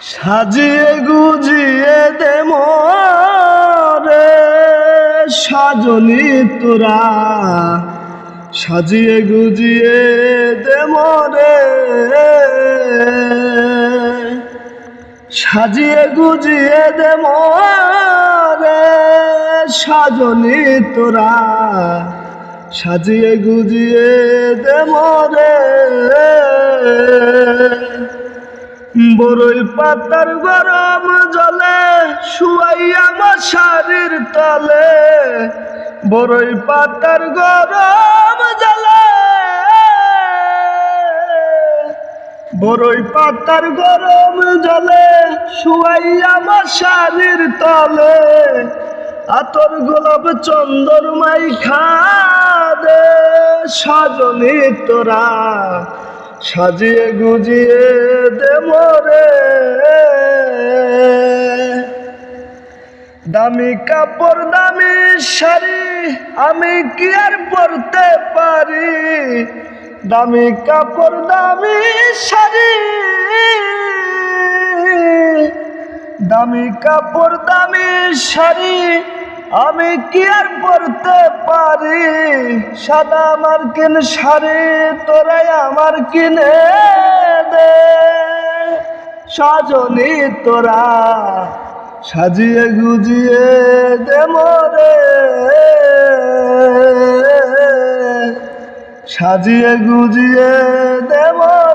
সাজিয়ে গুজিয়ে দে মোরে সাজনি তোরা, সাজিয়ে গুজিয়ে দে মোরে, সাজিয়ে গুজিয়ে দে মোরে সাজনি তোরা, সাজিয়ে গুজিয়ে দে মোরে। বরই পাতার গরম জলে শুয়াইয়া মশারির তলে, বরই পাতার গরম জলে, বরই পাতার গরম জলে শুয়াইয়া মশারির তলে, আতর গোলাপ চন্দর মাইখা দে সাজনি তোরা, সাজিয়ে গুজিয়ে দে মোরে। দামি কাপড় দামি শাড়ি আমি কি আর পরতে পারি, দামি কাপড় দামি শাড়ি, দামি কাপড় দামি শাড়ি আমি কি আর পরতে পারি, সাদা মার্কিন শাড়ি তোরাই আমার কিনে দে সাজনি তোরা, সাজিয়ে গুজিয়ে দে মোরে, সাজিয়ে গুজিয়ে দে মোরে।